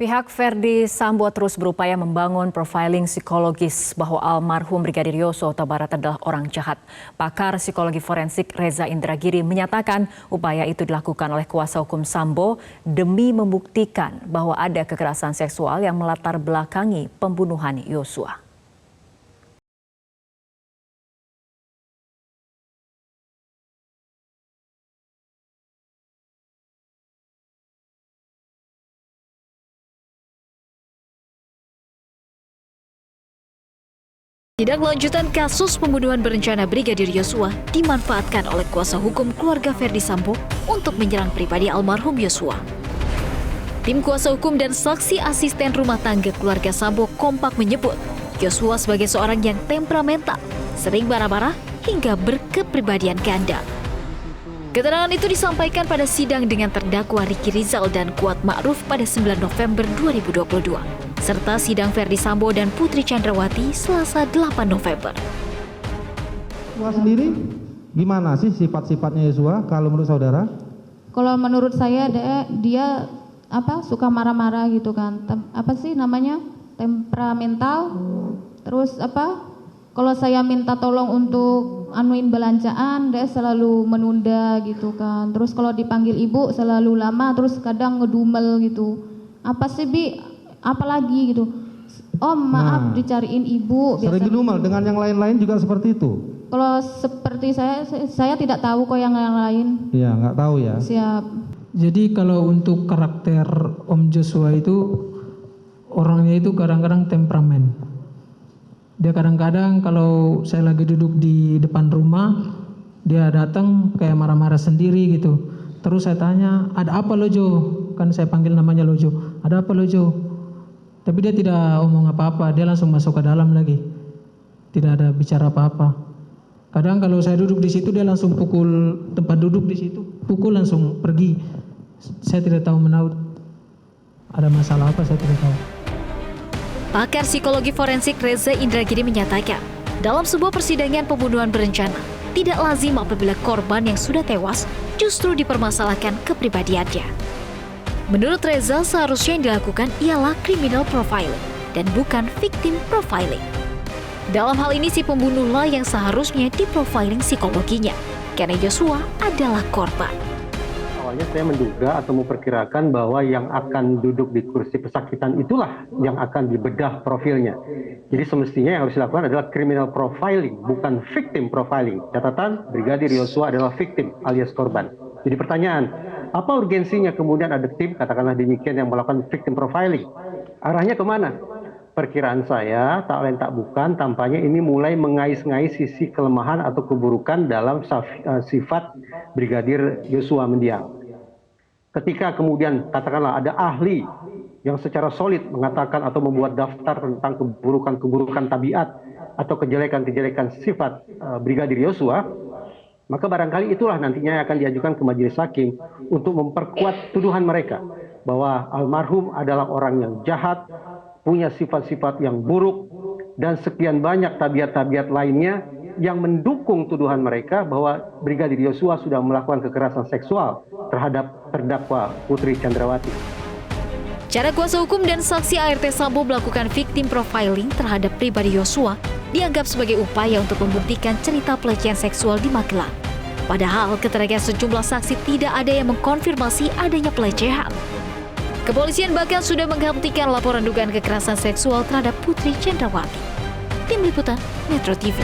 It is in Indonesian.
Pihak Verdi Sambo terus berupaya membangun profiling psikologis bahwa almarhum Brigadir Yosua Huta Barat adalah orang jahat. Pakar psikologi forensik Reza Indragiri menyatakan upaya itu dilakukan oleh kuasa hukum Sambo demi membuktikan bahwa ada kekerasan seksual yang melatar belakangi pembunuhan Yosua. Tindak lanjutan kasus pembunuhan berencana Brigadir Yosua dimanfaatkan oleh kuasa hukum keluarga Verdi Sambo untuk menyerang pribadi almarhum Yosua. Tim kuasa hukum dan saksi asisten rumah tangga keluarga Sambo kompak menyebut Yosua sebagai seorang yang temperamental, sering marah-marah hingga berkepribadian ganda. Keterangan itu disampaikan pada sidang dengan terdakwa Ricky Rizal dan Kuat Ma'ruf pada 9 November 2022. Serta sidang Verdi Sambo dan Putri Chandrawati Selasa 8 November. Yosua sendiri gimana sih sifat-sifatnya Yosua kalau menurut saudara? Kalau menurut saya dia suka marah-marah gitu kan. Temperamental. Terus kalau saya minta tolong untuk anuin belanjaan, dia selalu menunda gitu kan. Terus kalau dipanggil ibu selalu lama, terus kadang ngedumel gitu. Apa sih Bi? Apalagi gitu. Oh maaf, dicariin ibu. Sering ngedumel, dengan yang lain-lain juga seperti itu? Kalau seperti saya tidak tahu kok yang lain. Iya, nggak tahu ya. Siap. Jadi kalau untuk karakter Om Joshua itu orangnya itu kadang-kadang temperamen. Dia kadang-kadang kalau saya lagi duduk di depan rumah, dia datang kayak marah-marah sendiri gitu. Terus saya tanya, ada apa Lojo? Kan saya panggil namanya Lojo. Ada apa Lojo? Tapi dia tidak omong apa-apa, dia langsung masuk ke dalam lagi. Tidak ada bicara apa-apa. Kadang kalau saya duduk di situ, dia langsung pukul tempat duduk di situ. Pukul langsung pergi. Saya tidak tahu menaut. Ada masalah apa, saya tidak tahu. Pakar psikologi forensik Reza Indragiri menyatakan, dalam sebuah persidangan pembunuhan berencana, tidak lazim apabila korban yang sudah tewas justru dipermasalahkan kepribadiannya. Menurut Reza, seharusnya yang dilakukan ialah criminal profiling dan bukan victim profiling. Dalam hal ini si pembunuhlah yang seharusnya diprofiling psikologinya, karena Yosua adalah korban. Awalnya saya menduga atau memperkirakan bahwa yang akan duduk di kursi pesakitan itulah yang akan dibedah profilnya. Jadi semestinya yang harus dilakukan adalah criminal profiling, bukan victim profiling. Catatan, Brigadir Yosua adalah victim alias korban. Jadi pertanyaan, apa urgensinya kemudian ada tim, katakanlah demikian, yang melakukan victim profiling? Arahnya kemana? Perkiraan saya, tak lain tak bukan, tampaknya ini mulai mengais-ngais sisi kelemahan atau keburukan dalam sifat Brigadir Yosua mendiang. Ketika kemudian katakanlah ada ahli yang secara solid mengatakan atau membuat daftar tentang keburukan-keburukan tabiat atau kejelekan-kejelekan sifat Brigadir Yosua, maka barangkali itulah nantinya yang akan diajukan ke majelis hakim untuk memperkuat tuduhan mereka bahwa almarhum adalah orang yang jahat, punya sifat-sifat yang buruk, dan sekian banyak tabiat-tabiat lainnya yang mendukung tuduhan mereka bahwa Brigadir Yosua sudah melakukan kekerasan seksual terhadap terdakwa Putri Chandrawati. Cara kuasa hukum dan saksi ART Sambo melakukan victim profiling terhadap pribadi Yosua dianggap sebagai upaya untuk membuktikan cerita pelecehan seksual di Magelang. Padahal keterangan sejumlah saksi tidak ada yang mengkonfirmasi adanya pelecehan. Kepolisian bahkan sudah menghentikan laporan dugaan kekerasan seksual terhadap Putri Chandrawati. Tim Liputan Metro TV.